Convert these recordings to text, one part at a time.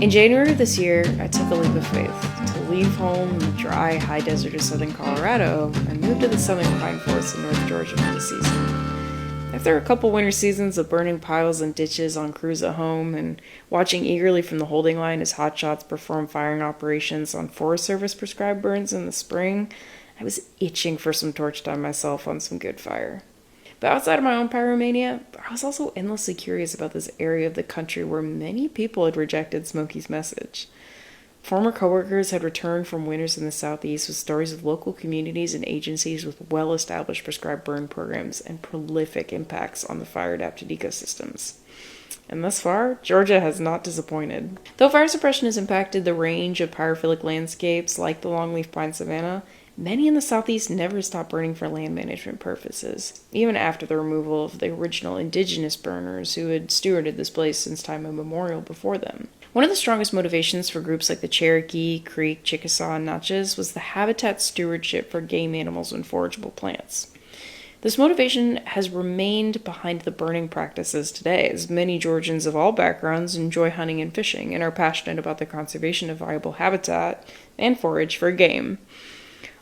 In January of this year, I took a leap of faith to leave home in the dry, high desert of southern Colorado and move to the southern pine forests in North Georgia for the season. After a couple winter seasons of burning piles and ditches on crews at home and watching eagerly from the holding line as hotshots perform firing operations on Forest Service prescribed burns in the spring, I was itching for some torch time myself on some good fire. But outside of my own pyromania, I was also endlessly curious about this area of the country where many people had rejected Smokey's message. Former coworkers had returned from winters in the southeast with stories of local communities and agencies with well-established prescribed burn programs and prolific impacts on the fire-adapted ecosystems. And thus far, Georgia has not disappointed. Though fire suppression has impacted the range of pyrophilic landscapes like the longleaf pine savanna, many in the southeast never stopped burning for land management purposes, even after the removal of the original indigenous burners who had stewarded this place since time immemorial before them. One of the strongest motivations for groups like the Cherokee, Creek, Chickasaw, and Natchez was the habitat stewardship for game animals and forageable plants. This motivation has remained behind the burning practices today, as many Georgians of all backgrounds enjoy hunting and fishing and are passionate about the conservation of viable habitat and forage for game.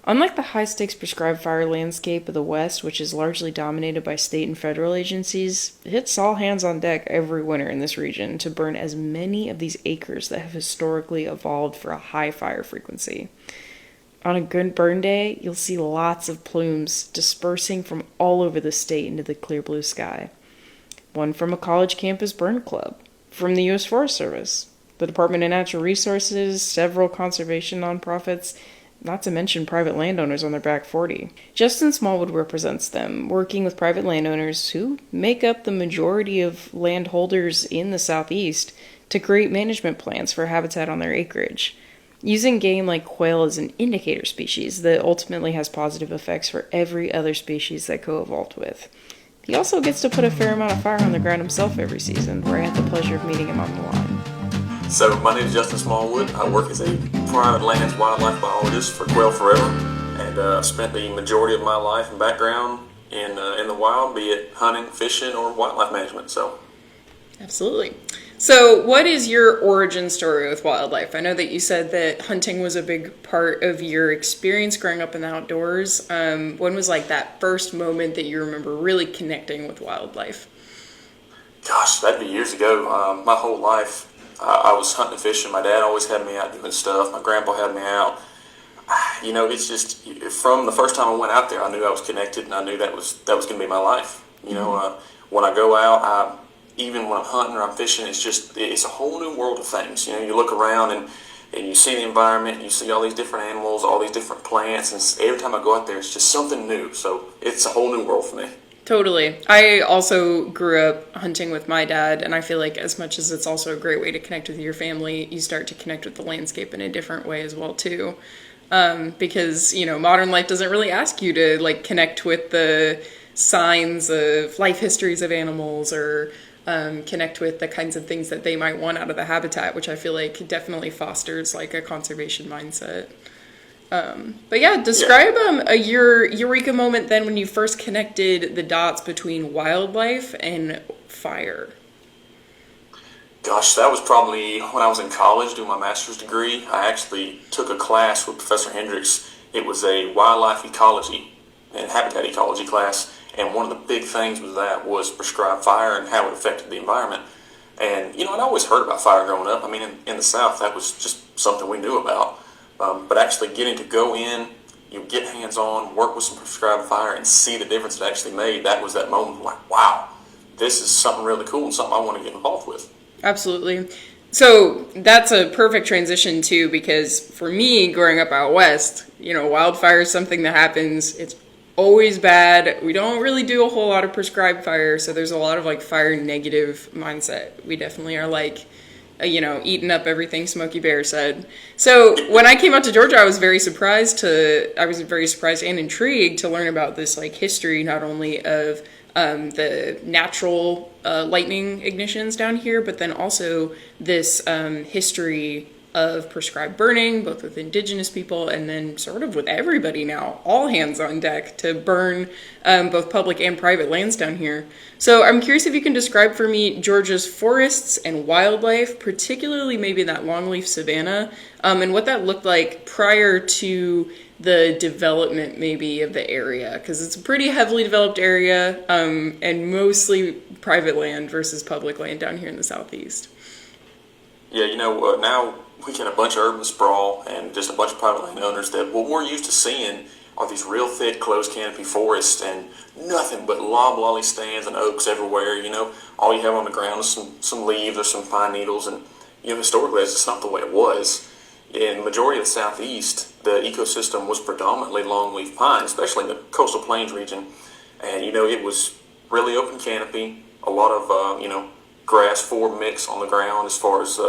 Unlike the high-stakes prescribed fire landscape of the West, which is largely dominated by state and federal agencies, it's all hands on deck every winter in this region to burn as many of these acres that have historically evolved for a high fire frequency. On a good burn day, you'll see lots of plumes dispersing from all over the state into the clear blue sky. One from a college campus burn club, from the U.S. Forest Service, the Department of Natural Resources, several conservation nonprofits, not to mention private landowners on their back 40. Justin Smallwood represents them, working with private landowners who make up the majority of landholders in the southeast to create management plans for habitat on their acreage, using game like quail as an indicator species that ultimately has positive effects for every other species that co-evolved with. He also gets to put a fair amount of fire on the ground himself every season, where I had the pleasure of meeting him on the line. So my name is Justin Smallwood. I work as a private lands wildlife biologist for Quail Forever, and I've spent the majority of my life and background in the wild, be it hunting, fishing, or wildlife management. Absolutely. So what is your origin story with wildlife? I know that you said that hunting was a big part of your experience growing up in the outdoors. When was like that first moment that you remember really connecting with wildlife? Gosh, that'd be years ago. My whole life, I was hunting and fishing. My dad always had me out doing stuff. My grandpa had me out. You know, it's just from the first time I went out there, I knew I was connected, and I knew that was going to be my life. You know, when I go out, even when I'm hunting or I'm fishing, it's a whole new world of things. You know, you look around and you see the environment, and you see all these different animals, all these different plants, and every time I go out there, it's just something new. So it's a whole new world for me. Totally. I also grew up hunting with my dad, and I feel like as much as it's also a great way to connect with your family, you start to connect with the landscape in a different way as well, too. Because, you know, modern life doesn't really ask you to, like, connect with the signs of life histories of animals or connect with the kinds of things that they might want out of the habitat, which I feel like definitely fosters, like, a conservation mindset. But yeah, describe your eureka moment then when you first connected the dots between wildlife and fire. Gosh, that was probably when I was in college doing my master's degree. I actually took a class with Professor Hendricks. It was a wildlife ecology and habitat ecology class, and one of the big things was prescribed fire and how it affected the environment. And, you know, I'd always heard about fire growing up. I mean, in the South, that was just something we knew about. But actually getting to go in, you get hands-on, work with some prescribed fire, and see the difference it actually made, that was that moment like, wow, this is something really cool and something I want to get involved with. Absolutely. So that's a perfect transition, too, because for me, growing up out west, you know, wildfire is something that happens. It's always bad. We don't really do a whole lot of prescribed fire, so there's a lot of, like, fire negative mindset. We definitely are, like, you know, eating up everything Smokey Bear said. So when I came out to Georgia, I was very surprised and intrigued to learn about this, like, history, not only of the natural lightning ignitions down here, but then also this history of prescribed burning, both with indigenous people and then sort of with everybody now, all hands on deck to burn both public and private lands down here. So I'm curious if you can describe for me Georgia's forests and wildlife, particularly maybe that longleaf savanna, and what that looked like prior to the development maybe of the area, because it's a pretty heavily developed area and mostly private land versus public land down here in the southeast. Yeah, now we get a bunch of urban sprawl and just a bunch of private landowners that what we're used to seeing are these real thick closed canopy forests and nothing but loblolly stands and oaks everywhere. All you have on the ground is some leaves or some pine needles, and historically that's just not the way it was. In the majority of the southeast, the ecosystem was predominantly longleaf pine, especially in the coastal plains region, and it was really open canopy, a lot of grass forb mix on the ground as far as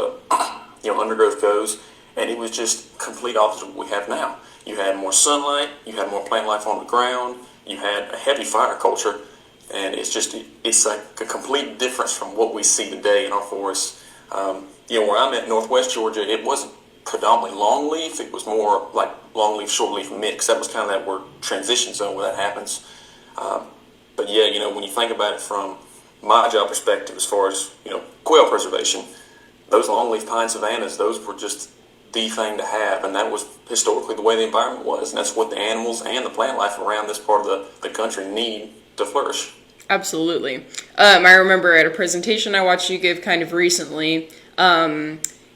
undergrowth goes, and it was just complete opposite of what we have now. You had more sunlight, you had more plant life on the ground, you had a heavy fire culture, and it's like a complete difference from what we see today in our forests. Where I'm at, northwest Georgia, it wasn't predominantly longleaf, it was more like longleaf, shortleaf mix. That was kind of that word transition zone where that happens. But yeah, when you think about it from my job perspective as far as, quail preservation, those longleaf pine savannas, those were just the thing to have, and that was historically the way the environment was, and that's what the animals and the plant life around this part of the country need to flourish. Absolutely. I remember at a presentation I watched you give kind of recently,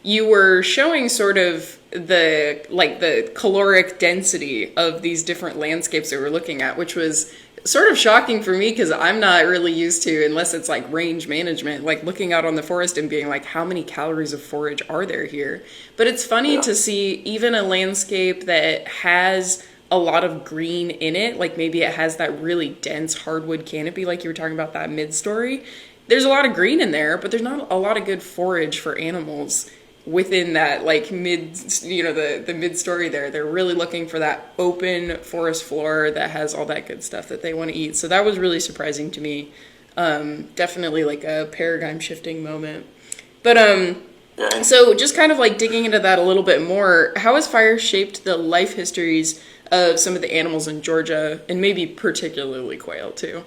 you were showing sort of the caloric density of these different landscapes that we're looking at, which was sort of shocking for me because I'm not really used to, unless it's like range management, like looking out on the forest and being like, how many calories of forage are there here? But it's funny to see even a landscape that has a lot of green in it, like maybe it has that really dense hardwood canopy, like you were talking about that mid-story. There's a lot of green in there, but there's not a lot of good forage for animals within that like the mid-story there. They're really looking for that open forest floor that has all that good stuff that they want to eat. So that was really surprising to me. Definitely like a paradigm shifting moment. But so just kind of like digging into that a little bit more, how has fire shaped the life histories of some of the animals in Georgia, and maybe particularly quail too?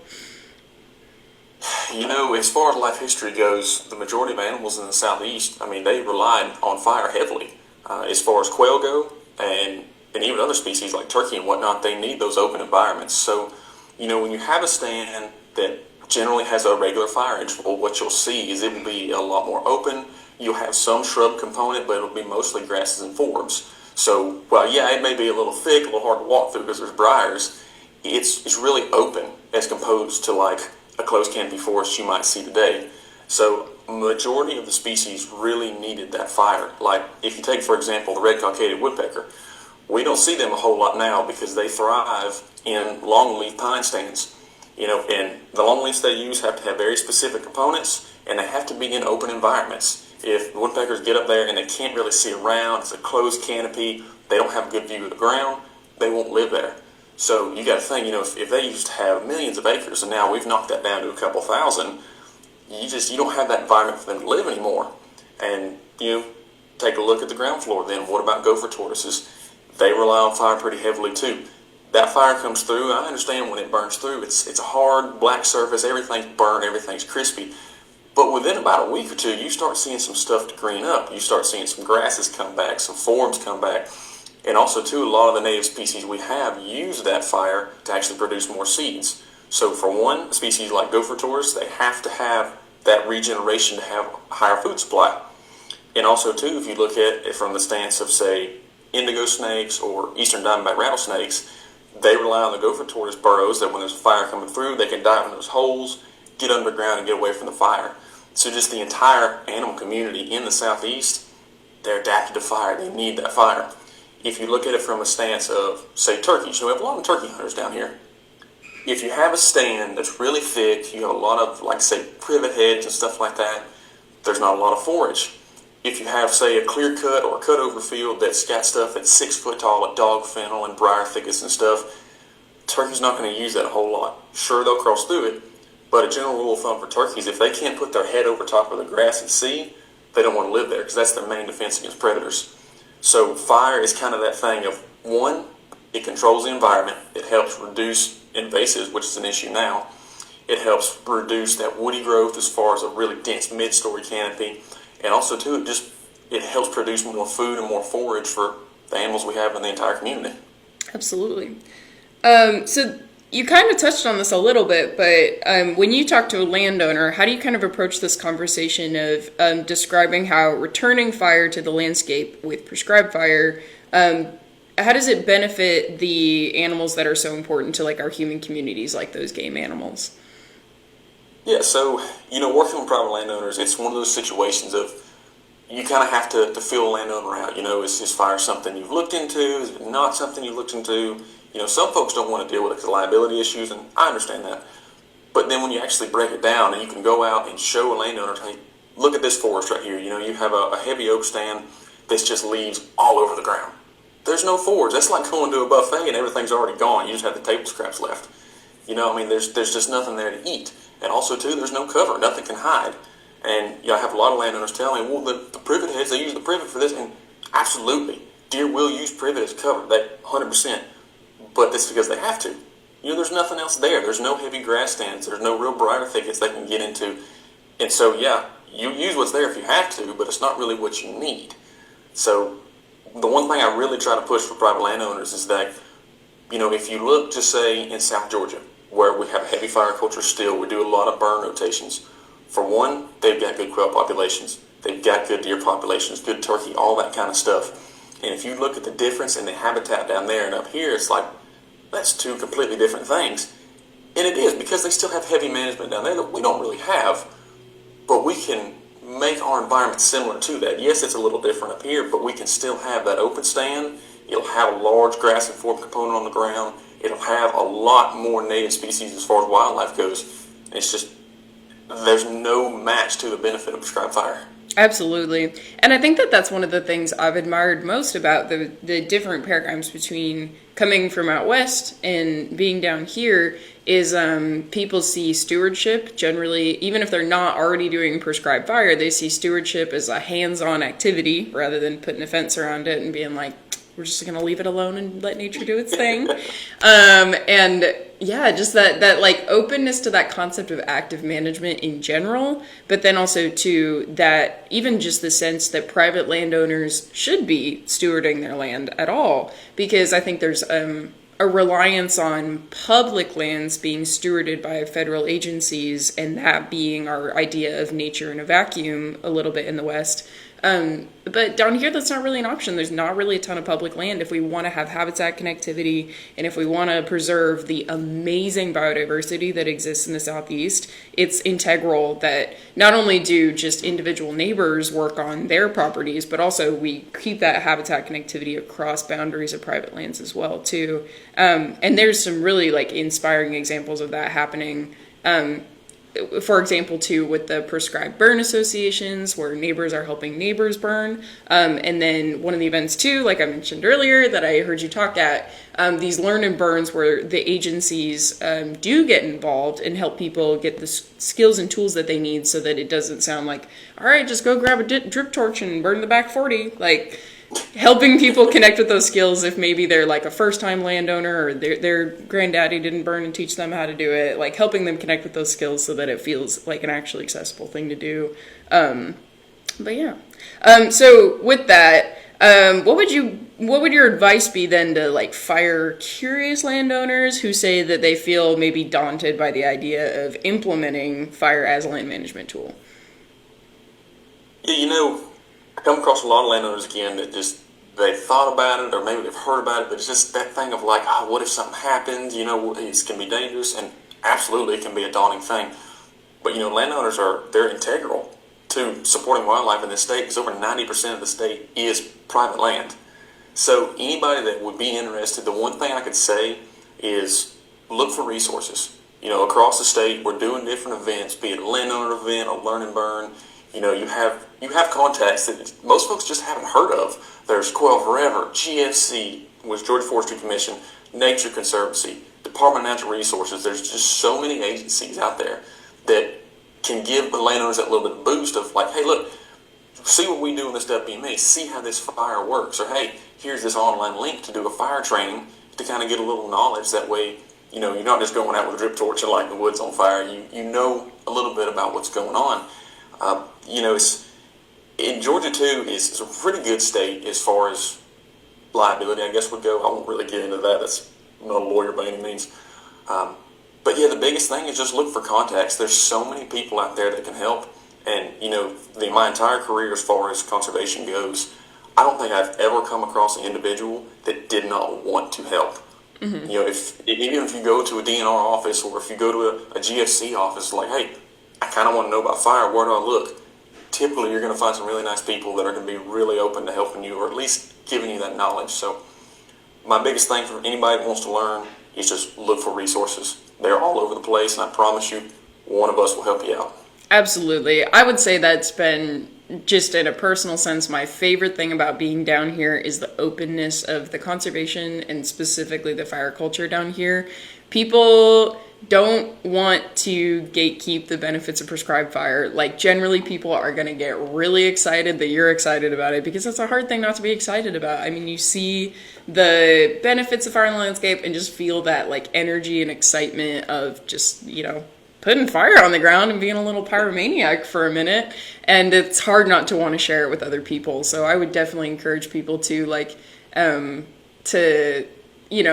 As far as life history goes, the majority of animals in the southeast, they relied on fire heavily. As far as quail go, and even other species like turkey and whatnot, they need those open environments. So, when you have a stand that generally has a regular fire interval, what you'll see is it will be a lot more open. You'll have some shrub component, but it'll be mostly grasses and forbs. So, it may be a little thick, a little hard to walk through because there's briars. It's really open as opposed to like a closed canopy forest you might see today. So majority of the species really needed that fire. Like if you take, for example, the red cockaded woodpecker, we don't see them a whole lot now because they thrive in longleaf pine stands. And the longleafs they use have to have very specific components, and they have to be in open environments. If the woodpeckers get up there and they can't really see around, it's a closed canopy, they don't have a good view of the ground, they won't live there. So you got to think, if they used to have millions of acres and now we've knocked that down to a couple thousand, you don't have that environment for them to live anymore. And take a look at the ground floor then. What about gopher tortoises? They rely on fire pretty heavily too. That fire comes through, I understand when it burns through, it's a hard black surface, everything's burnt, everything's crispy. But within about a week or two, you start seeing some stuff to green up. You start seeing some grasses come back, some forbs come back. And also, too, a lot of the native species we have use that fire to actually produce more seeds. So for one, species like gopher tortoise, they have to have that regeneration to have a higher food supply. And also, too, if you look at it from the stance of, say, indigo snakes or eastern diamondback rattlesnakes, they rely on the gopher tortoise burrows that when there's a fire coming through, they can dive in those holes, get underground, and get away from the fire. So just the entire animal community in the southeast, they're adapted to fire. They need that fire. If you look at it from a stance of, say, turkeys, we have a lot of turkey hunters down here. If you have a stand that's really thick, you have a lot of, like, say, privet heads and stuff like that, there's not a lot of forage. If you have, say, a clear cut or a cut over field that's got stuff that's 6 foot tall, like dog fennel and briar thickets and stuff, turkey's not going to use that a whole lot. Sure, they'll cross through it, but a general rule of thumb for turkeys, if they can't put their head over top of the grass and see, they don't want to live there because that's their main defense against predators. So fire is kind of that thing of, one, it controls the environment. It helps reduce invasives, which is an issue now. It helps reduce that woody growth as far as a really dense mid-story canopy. And also, too, it helps produce more food and more forage for the animals we have in the entire community. Absolutely. So you kind of touched on this a little bit, but when you talk to a landowner, how do you kind of approach this conversation of describing how returning fire to the landscape with prescribed fire, how does it benefit the animals that are so important to like our human communities, like those game animals? Yeah, so, working with private landowners, it's one of those situations of you kind of have to feel a landowner out. Is fire something you've looked into? Is it not something you've looked into? Some folks don't want to deal with it because of liability issues, and I understand that. But then when you actually break it down and you can go out and show a landowner, hey, look at this forest right here. You have a heavy oak stand that's just leaves all over the ground. There's no forage. That's like going to a buffet and everything's already gone. You just have the table scraps left. There's just nothing there to eat. And also, too, there's no cover. Nothing can hide. And I have a lot of landowners telling me, well, the privet heads, they use the privet for this. And absolutely, deer will use privet as cover, that 100%. But that's because they have to. There's nothing else there. There's no heavy grass stands. There's no real briar thickets they can get into. And so, you use what's there if you have to, but it's not really what you need. So the one thing I really try to push for private landowners is that, if you look, just say, in South Georgia, where we have a heavy fire culture still, we do a lot of burn rotations. For one, they've got good quail populations. They've got good deer populations, good turkey, all that kind of stuff. And if you look at the difference in the habitat down there and up here, it's like, that's two completely different things. And it is, because they still have heavy management down there that we don't really have. But we can make our environment similar to that. Yes, it's a little different up here, but we can still have that open stand. It'll have a large grass and forb component on the ground. It'll have a lot more native species as far as wildlife goes. It's just, there's no match to the benefit of prescribed fire. Absolutely. And I think that that's one of the things I've admired most about the different paradigms between coming from out west and being down here is people see stewardship generally, even if they're not already doing prescribed fire, they see stewardship as a hands-on activity rather than putting a fence around it and being like, we're just going to leave it alone and let nature do its thing. And yeah, just that like openness to that concept of active management in general, but then also to that, even just the sense that private landowners should be stewarding their land at all, because I think there's a reliance on public lands being stewarded by federal agencies, and that being our idea of nature in a vacuum a little bit in the West. But down here, that's not really an option. There's not really a ton of public land. If we want to have habitat connectivity, and if we want to preserve the amazing biodiversity that exists in the Southeast, it's integral that not only do just individual neighbors work on their properties, but also we keep that habitat connectivity across boundaries of private lands as well, too. And there's some really like inspiring examples of that happening. For example, too, with the prescribed burn associations where neighbors are helping neighbors burn. And then one of the events, too, like I mentioned earlier, that I heard you talk at, these learn and burns where the agencies do get involved and help people get the skills and tools that they need so that it doesn't sound like, all right, just go grab a drip torch and burn the back 40. Like, helping people connect with those skills if maybe they're like a first-time landowner or their granddaddy didn't burn and teach them how to do it, like helping them connect with those skills so that it feels like an actually accessible thing to do. But yeah. So with that, what would your advice be then to like fire curious landowners who say that they feel maybe daunted by the idea of implementing fire as a land management tool? Yeah, I come across a lot of landowners again that just, they thought about it or maybe they've heard about it, but it's just that thing of like, what if something happens? It can be dangerous, and absolutely it can be a daunting thing. But, landowners they're integral to supporting wildlife in this state because over 90% of the state is private land. So anybody that would be interested, the one thing I could say is look for resources. Across the state, we're doing different events, be it a landowner event, a learn and burn. You have contacts that most folks just haven't heard of. There's Quail Forever, GFC, which Georgia Forestry Commission, Nature Conservancy, Department of Natural Resources. There's just so many agencies out there that can give the landowners that little bit of boost of like, hey, look, see what we do in this WME, see how this fire works, or hey, here's this online link to do a fire training to kind of get a little knowledge. That way, you're not just going out with a drip torch and lighting the woods on fire. You know a little bit about what's going on. It's in Georgia too. Is a pretty good state as far as liability, I guess, would go. I won't really get into that. That's I'm not a lawyer by any means. But yeah, the biggest thing is just look for contacts. There's so many people out there that can help. And, my entire career as far as conservation goes, I don't think I've ever come across an individual that did not want to help. Mm-hmm. Even if you go to a DNR office or if you go to a GFC office, like, hey, I kind of want to know about fire, where do I look? Typically, you're going to find some really nice people that are going to be really open to helping you or at least giving you that knowledge. So my biggest thing for anybody that wants to learn is just look for resources. They're all over the place, and I promise you, one of us will help you out. Absolutely. I would say that's been, just in a personal sense, my favorite thing about being down here is the openness of the conservation and specifically the fire culture down here. People don't want to gatekeep the benefits of prescribed fire. Like, generally people are going to get really excited that you're excited about it because it's a hard thing not to be excited about. I mean, you see the benefits of fire in the landscape and just feel that like energy and excitement of just, putting fire on the ground and being a little pyromaniac for a minute, and it's hard not to want to share it with other people. So I would definitely encourage people to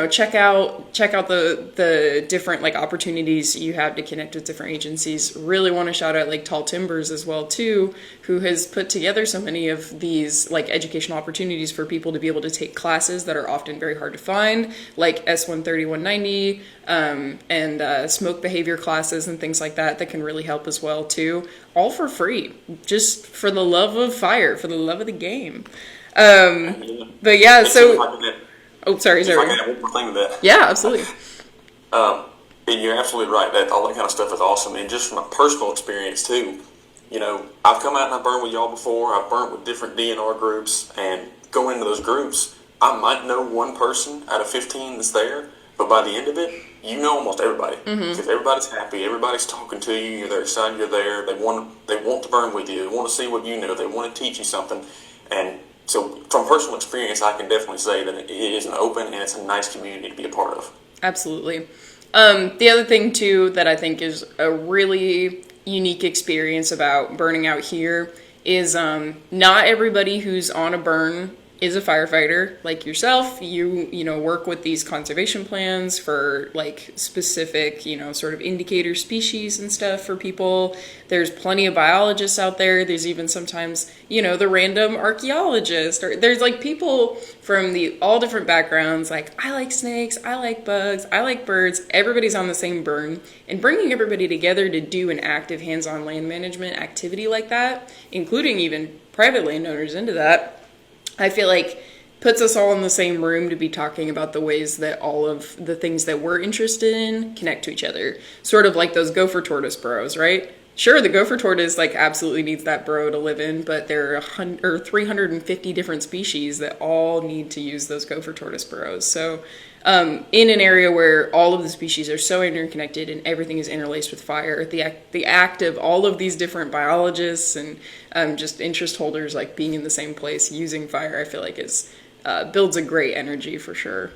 check out the different like opportunities you have to connect with different agencies. Really want to shout out like Tall Timbers as well too, who has put together so many of these like educational opportunities for people to be able to take classes that are often very hard to find, like S130, 190, and smoke behavior classes and things like that can really help as well too, all for free, just for the love of fire, for the love of the game. But yeah, so oh, sorry. If I can add one more thing to that. Yeah, absolutely. And you're absolutely right. That all that kind of stuff is awesome. And just from a personal experience too, I've come out and I've burned with y'all before. I've burnt with different DNR groups, and going into those groups, I might know one person out of 15 that's there, but by the end of it, you know almost everybody because everybody's happy, everybody's talking to you. They're excited you're there. They want to burn with you. They want to see what you know. They want to teach you something, and so from personal experience, I can definitely say that it is an open and it's a nice community to be a part of. Absolutely. The other thing, too, that I think is a really unique experience about burning out here is not everybody who's on a burn is a firefighter like yourself. You work with these conservation plans for like specific, sort of indicator species and stuff for people. There's plenty of biologists out there. There's even sometimes, the random archaeologist, or there's like people from all different backgrounds. Like, I like snakes, I like bugs, I like birds. Everybody's on the same burn, and bringing everybody together to do an active hands-on land management activity like that, including even private landowners into that, I feel like puts us all in the same room to be talking about the ways that all of the things that we're interested in connect to each other. Sort of like those gopher tortoise burrows, right? Sure, the gopher tortoise like absolutely needs that burrow to live in, but there are 350 different species that all need to use those gopher tortoise burrows. So in an area where all of the species are so interconnected and everything is interlaced with fire, the act of all of these different biologists and just interest holders like being in the same place using fire, I feel like builds a great energy for sure.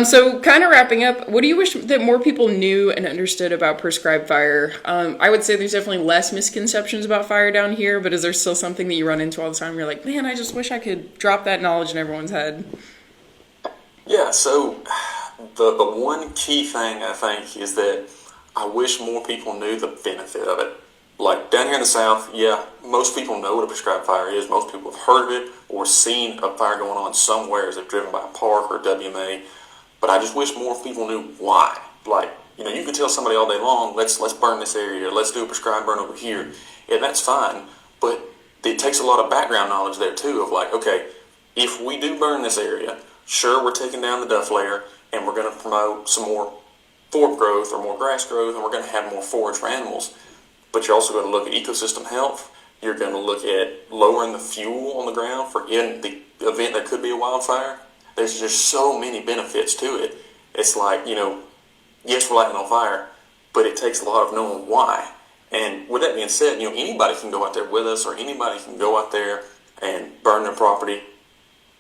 So kind of wrapping up, what do you wish that more people knew and understood about prescribed fire? I would say there's definitely less misconceptions about fire down here, but is there still something that you run into all the time? You're like, man, I just wish I could drop that knowledge in everyone's head. Yeah, so the one key thing I think is that I wish more people knew the benefit of it. Like down here in the South, yeah, most people know what a prescribed fire is. Most people have heard of it or seen a fire going on somewhere as they're driven by a park or a WMA. But I just wish more people knew why. Like, you can tell somebody all day long, let's burn this area, let's do a prescribed burn over here. Yeah, that's fine, but it takes a lot of background knowledge there too of like, okay, if we do burn this area, sure, we're taking down the duff layer and we're going to promote some more forb growth or more grass growth and we're going to have more forage for animals. But you're also going to look at ecosystem health. You're going to look at lowering the fuel on the ground for in the event there could be a wildfire. There's just so many benefits to it. It's like, yes, we're lighting on fire, but it takes a lot of knowing why. And with that being said, anybody can go out there with us, or anybody can go out there and burn their property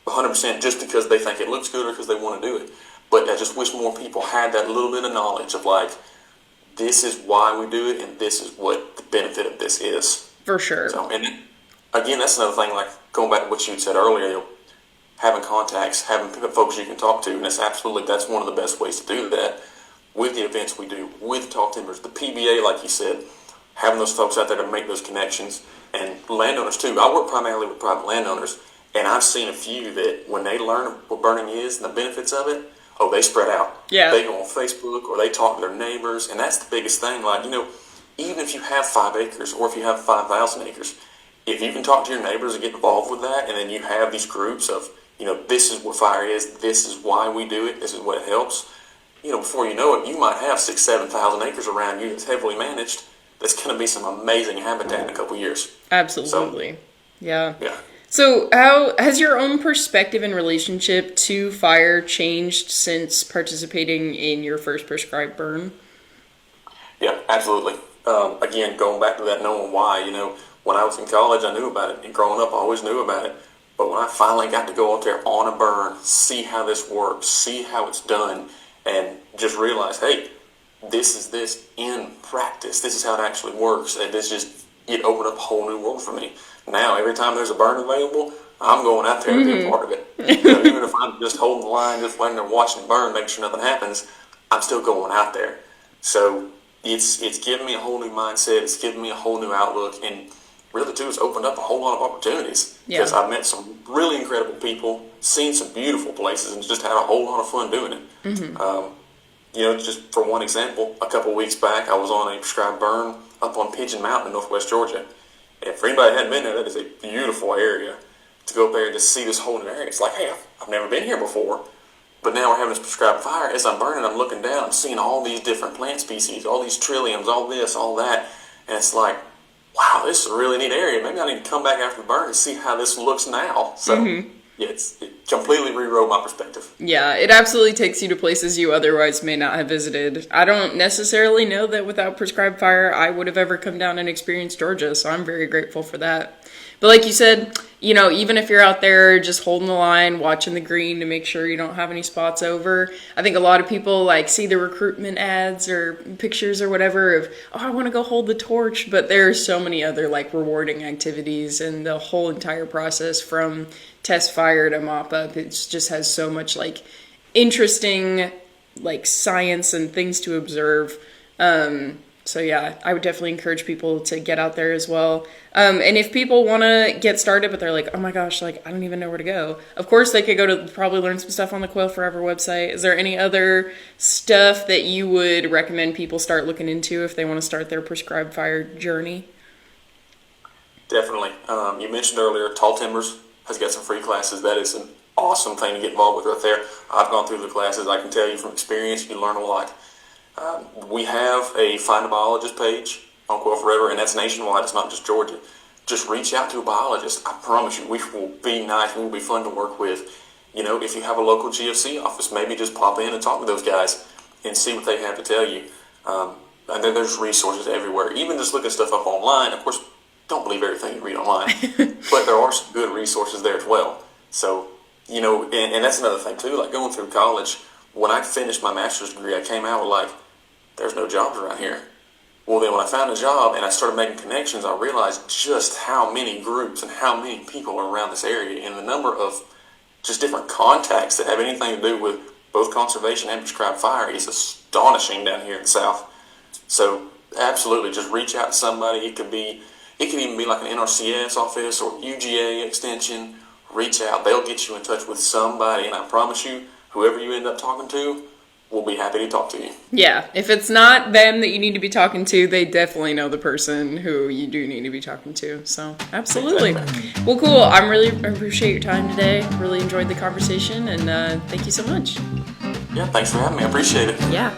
100% just because they think it looks good or because they want to do it. But I just wish more people had that little bit of knowledge of like, this is why we do it, and this is what the benefit of this is. For sure. So, and again, that's another thing, like going back to what you said earlier, having contacts, having folks you can talk to, and that's one of the best ways to do that with the events we do, with Tall Timbers, the PBA, like you said, having those folks out there to make those connections, and landowners too. I work primarily with private landowners, and I've seen a few that when they learn what burning is and the benefits of it, they spread out. Yeah. They go on Facebook or they talk to their neighbors, and that's the biggest thing. Like, even if you have 5 acres or if you have 5,000 acres, if you can talk to your neighbors and get involved with that, and then you have these groups of, this is what fire is, this is why we do it, this is what it helps. Before you know it, you might have 6,000, 7,000 acres around you that's heavily managed. That's going to be some amazing habitat in a couple years. Absolutely. So, yeah. Yeah. So how has your own perspective and relationship to fire changed since participating in your first prescribed burn? Yeah, absolutely. Again, going back to that knowing why, when I was in college, I knew about it. And growing up, I always knew about it. But when I finally got to go out there on a burn, see how this works, see how it's done, and just realize, hey, this is this in practice. This is how it actually works. And it opened up a whole new world for me. Now, every time there's a burn available, I'm going out there to be a part of it. Even if I'm just holding the line, just letting them watching it burn, making sure nothing happens, I'm still going out there. So it's given me a whole new mindset. It's given me a whole new outlook. And really, too, it's opened up a whole lot of opportunities. Because I've met some really incredible people, seen some beautiful places, and just had a whole lot of fun doing it. Mm-hmm. Just for one example, a couple weeks back, I was on a prescribed burn up on Pigeon Mountain in northwest Georgia. And for anybody that hadn't been there, that is a beautiful area. To go up there and just see this whole new area. It's like, hey, I've never been here before. But now we're having this prescribed fire. As I'm burning, I'm looking down, I'm seeing all these different plant species, all these trilliums, all this, all that. And it's like, wow, this is a really neat area. Maybe I need to come back after the burn and see how this looks now. So, it completely rewrote my perspective. Yeah, it absolutely takes you to places you otherwise may not have visited. I don't necessarily know that without prescribed fire, I would have ever come down and experienced Georgia, so I'm very grateful for that. But like you said, even if you're out there just holding the line, watching the green to make sure you don't have any spots over, I think a lot of people see the recruitment ads or pictures or whatever of, I want to go hold the torch. But there are so many other rewarding activities, and the whole entire process from test fire to mop up, it just has so much interesting science and things to observe. So yeah, I would definitely encourage people to get out there as well. And if people want to get started, but they're like, oh my gosh, I don't even know where to go. Of course, they could go to probably learn some stuff on the Quail Forever website. Is there any other stuff that you would recommend people start looking into if they want to start their prescribed fire journey? Definitely. You mentioned earlier, Tall Timbers has got some free classes. That is an awesome thing to get involved with right there. I've gone through the classes. I can tell you from experience, you learn a lot. We have a Find a Biologist page on Quail Forever, and that's nationwide. It's not just Georgia. Just reach out to a biologist. I promise you, we will be nice. We will be fun to work with. If you have a local GFC office, maybe just pop in and talk to those guys and see what they have to tell you. And then there's resources everywhere. Even just looking stuff up online. Of course, don't believe everything you read online, but there are some good resources there as well. So, and that's another thing too. Going through college, when I finished my master's degree, I came out with there's no jobs around here. Well, then when I found a job and I started making connections, I realized just how many groups and how many people are around this area, and the number of just different contacts that have anything to do with both conservation and prescribed fire is astonishing down here in the South. So absolutely, just reach out to somebody. It could even be an NRCS office or UGA extension. Reach out. They'll get you in touch with somebody, and I promise you, whoever you end up talking to will be happy to talk to you. Yeah, if it's not them that you need to be talking to, they definitely know the person who you do need to be talking to. So, absolutely. Well, cool. I appreciate your time today. Really enjoyed the conversation, and thank you so much. Yeah, thanks for having me. I appreciate it. Yeah.